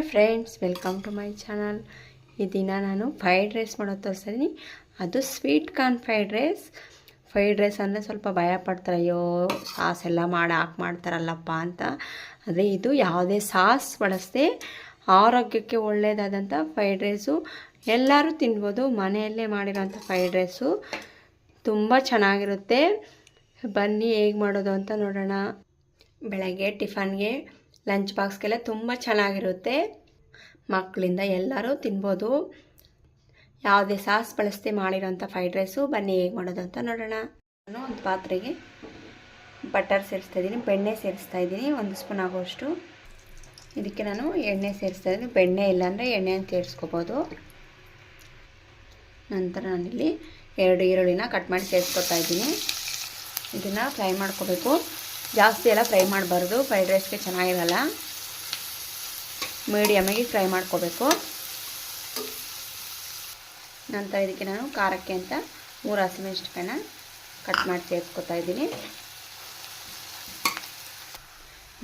Hi friends, welcome to my channel. ಈ ದಿನ ನಾನು ಫ್ರೈಡ್ ರೈಸ್ ಮಾಡೋದು ತೋರಿಸ್ತೀನಿ. ಅದು ಸ್ವೀಟ್ ಕಾರ್ನ್ ಫ್ರೈಡ್ ರೈಸ್ ಅಂದರೆ ಸ್ವಲ್ಪ ಭಯ ಪಡ್ತಾರೆ, ಅಯ್ಯೋ ಸಾಸ್ ಎಲ್ಲ ಮಾಡ್ತಾರಲ್ಲಪ್ಪ ಅಂತ. ಆದರೆ ಇದು ಯಾವುದೇ ಸಾಸ್ ಬಳಸದೆ ಆರೋಗ್ಯಕ್ಕೆ ಒಳ್ಳೆಯದಾದಂಥ ಫ್ರೈಡ್ ರೈಸು. ಎಲ್ಲರೂ ತಿನ್ಬೋದು. ಮನೆಯಲ್ಲೇ ಮಾಡಿರೋಂಥ ಫ್ರೈಡ್ ರೈಸು ತುಂಬ ಚೆನ್ನಾಗಿರುತ್ತೆ. ಬನ್ನಿ ಹೇಗೆ ಮಾಡೋದು ಅಂತ ನೋಡೋಣ. ಬೆಳಗ್ಗೆ ಟಿಫನ್ಗೆ, ಲಂಚ್ ಬಾಕ್ಸ್ಗೆಲ್ಲ ತುಂಬ ಚೆನ್ನಾಗಿರುತ್ತೆ. ಮಕ್ಕಳಿಂದ ಎಲ್ಲರೂ ತಿನ್ಬೋದು. ಯಾವುದೇ ಸಾಸ್ ಬಳಸದೆ ಮಾಡಿರೋಂಥ ಫ್ರೈಡ್ ರೈಸು. ಬನ್ನಿ ಹೇಗೆ ಮಾಡೋದು ಅಂತ ನೋಡೋಣ. ನಾನು ಒಂದು ಪಾತ್ರೆಗೆ ಬಟರ್ ಸೇರಿಸ್ತಾಯಿದ್ದೀನಿ, ಬೆಣ್ಣೆ ಸೇರಿಸ್ತಾಯಿದ್ದೀನಿ 1 ಸ್ಪೂನ್ ಆಗೋಷ್ಟು. ಇದಕ್ಕೆ ನಾನು ಎಣ್ಣೆ ಸೇರಿಸ್ತಾಯಿದ್ದೀನಿ. ಬೆಣ್ಣೆ ಇಲ್ಲಾಂದರೆ ಎಣ್ಣೆಯನ್ನು ಸೇರಿಸ್ಕೋಬೋದು. ನಂತರ ನಾನಿಲ್ಲಿ 2 ಈರುಳ್ಳಿನ ಕಟ್ ಮಾಡಿ ಸೇರಿಸ್ಕೊತಾ ಇದ್ದೀನಿ. ಇದನ್ನು ಫ್ರೈ ಮಾಡ್ಕೋಬೇಕು. ಜಾಸ್ತಿ ಎಲ್ಲ ಫ್ರೈ ಮಾಡಬಾರ್ದು, ಫ್ರೈಡ್ ರೈಸ್ಗೆ ಚೆನ್ನಾಗಿರಲ್ಲ. ಮೀಡಿಯಮಾಗಿ ಫ್ರೈ ಮಾಡ್ಕೋಬೇಕು. ನಂತರ ಇದಕ್ಕೆ ನಾನು ಖಾರಕ್ಕೆ ಅಂತ 3 ಹಸಿಮೆಣಸಿನಕಾಯಿನ ಕಟ್ ಮಾಡಿ ಸೇರಿಸ್ಕೊತಾ ಇದ್ದೀನಿ.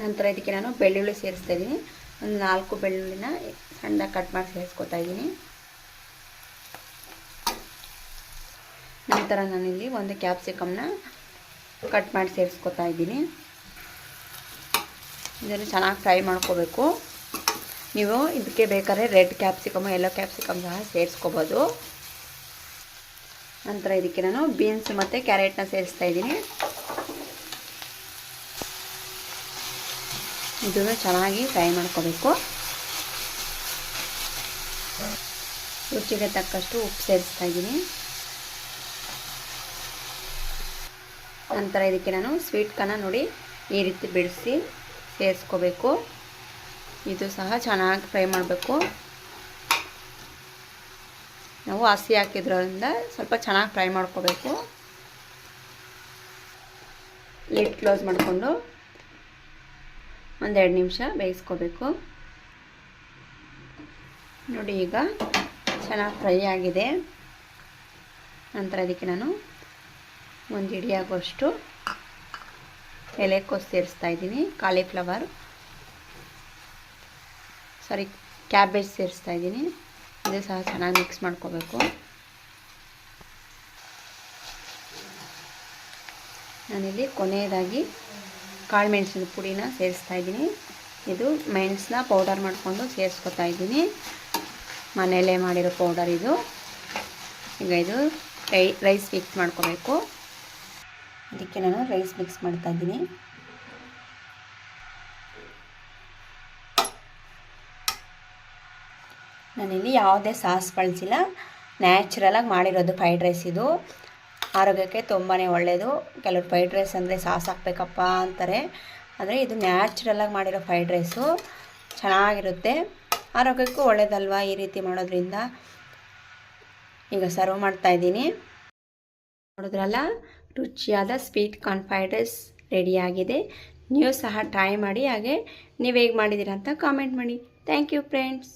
ನಂತರ ಇದಕ್ಕೆ ನಾನು ಬೆಳ್ಳುಳ್ಳಿ ಸೇರಿಸ್ತಾ ಇದ್ದೀನಿ. ಒಂದು 4 ಬೆಳ್ಳುಳ್ಳಿನ ಸಣ್ಣದಾಗಿ ಕಟ್ ಮಾಡಿ ಸೇರಿಸ್ಕೊತಾ ಇದ್ದೀನಿ. ನಂತರ ನಾನಿಲ್ಲಿ 1 ಕ್ಯಾಪ್ಸಿಕಮ್ನ ಕಟ್ ಮಾಡಿ ಸೇರಿಸ್ಕೊತಾ ಇದ್ದೀನಿ. ಇದನ್ನು ಚೆನ್ನಾಗಿ ಫ್ರೈ ಮಾಡ್ಕೋಬೇಕು. ನೀವು ಇದಕ್ಕೆ ಬೇಕಾದ್ರೆ ರೆಡ್ ಕ್ಯಾಪ್ಸಿಕಮ್, ಯೆಲ್ಲೋ ಕ್ಯಾಪ್ಸಿಕಮ್ ಸಹ ಸೇರಿಸ್ಕೋಬೋದು. ನಂತರ ಇದಕ್ಕೆ ನಾನು ಬೀನ್ಸ್ ಮತ್ತು ಕ್ಯಾರೆಟ್ನ ಸೇರಿಸ್ತಾ ಇದ್ದೀನಿ. ಇದನ್ನು ಚೆನ್ನಾಗಿ ಫ್ರೈ ಮಾಡ್ಕೋಬೇಕು. ರುಚಿಗೆ ತಕ್ಕಷ್ಟು ಉಪ್ಪು ಸೇರಿಸ್ತಾ ಇದ್ದೀನಿ. ನಂತರ ಇದಕ್ಕೆ ನಾನು ಸ್ವೀಟ್ ಕಾರ್ನ ನೋಡಿ ಈ ರೀತಿ ಬಿಡಿಸಿ ಸೇರಿಸ್ಕೋಬೇಕು. ಇದು ಸಹ ಚೆನ್ನಾಗಿ ಫ್ರೈ ಮಾಡಬೇಕು. ನಾವು ಹಸಿ ಹಾಕಿದ್ರಿಂದ ಸ್ವಲ್ಪ ಚೆನ್ನಾಗಿ ಫ್ರೈ ಮಾಡ್ಕೋಬೇಕು. ಲಿಡ್ ಕ್ಲೋಸ್ ಮಾಡಿಕೊಂಡು 1-2 ನಿಮಿಷ ಬೇಯಿಸ್ಕೋಬೇಕು. ನೋಡಿ ಈಗ ಚೆನ್ನಾಗಿ ಫ್ರೈ ಆಗಿದೆ. ನಂತರ ಇದಕ್ಕೆ ನಾನು 1 ಹಿಡಿ ಆಗೋಷ್ಟು ಎಲೆಕೋಸು ಸೇರಿಸ್ತಾ ಇದ್ದೀನಿ. ಕ್ಯಾಬೇಜ್ ಸೇರಿಸ್ತಾ ಇದ್ದೀನಿ. ಇದು ಸಹ ಚೆನ್ನಾಗಿ ಮಿಕ್ಸ್ ಮಾಡ್ಕೋಬೇಕು. ನಾನಿಲ್ಲಿ ಕೊನೆಯದಾಗಿ ಕಾಳು ಮೆಣಸಿನ ಪುಡಿನ ಸೇರಿಸ್ತಾ ಇದ್ದೀನಿ. ಇದು ಮೆಣಸನ್ನ ಪೌಡರ್ ಮಾಡಿಕೊಂಡು ಸೇರಿಸ್ಕೊತಾ ಇದ್ದೀನಿ. ಮನೆಯಲ್ಲೇ ಮಾಡಿರೋ ಪೌಡರ್ ಇದು. ಈಗ ಇದು ರೈಸ್ ಮಿಕ್ಸ್ ಮಾಡ್ಕೋಬೇಕು. ಅದಕ್ಕೆ ನಾನು ರೈಸ್ ಮಿಕ್ಸ್ ಮಾಡ್ತಾ ಇದ್ದೀನಿ. ನಾನಿಲ್ಲಿ ಯಾವುದೇ ಸಾಸ್ ಬಳಸಿಲ್ಲ, ನ್ಯಾಚುರಲಾಗಿ ಮಾಡಿರೋದು ಫ್ರೈಡ್ ರೈಸ್. ಇದು ಆರೋಗ್ಯಕ್ಕೆ ತುಂಬಾ ಒಳ್ಳೆಯದು. ಕೆಲವರು ಫ್ರೈಡ್ ರೈಸ್ ಅಂದರೆ ಸಾಸ್ ಹಾಕಬೇಕಪ್ಪ ಅಂತಾರೆ, ಆದರೆ ಇದು ನ್ಯಾಚುರಲಾಗಿ ಮಾಡಿರೋ ಫ್ರೈಡ್ ರೈಸು ಚೆನ್ನಾಗಿರುತ್ತೆ. ಆರೋಗ್ಯಕ್ಕೂ ಒಳ್ಳೆಯದಲ್ವ ಈ ರೀತಿ ಮಾಡೋದ್ರಿಂದ. ಈಗ ಸರ್ವ್ ಮಾಡ್ತಾ ಇದ್ದೀನಿ. ನೋಡಿದ್ರಲ್ಲ, ರುಚಿಯಾದ ಸ್ವೀಟ್ ಕಾರ್ನ್ ಫ್ರೈಡ್ ರೈಸ್ ರೆಡಿಯಾಗಿದೆ. ನೀವು ಸಹ ಟ್ರೈ ಮಾಡಿ. ಹಾಗೆ ನೀವು ಹೇಗೆ ಮಾಡಿದ್ದೀರಾ ಅಂತ ಕಾಮೆಂಟ್ ಮಾಡಿ. Thank you friends.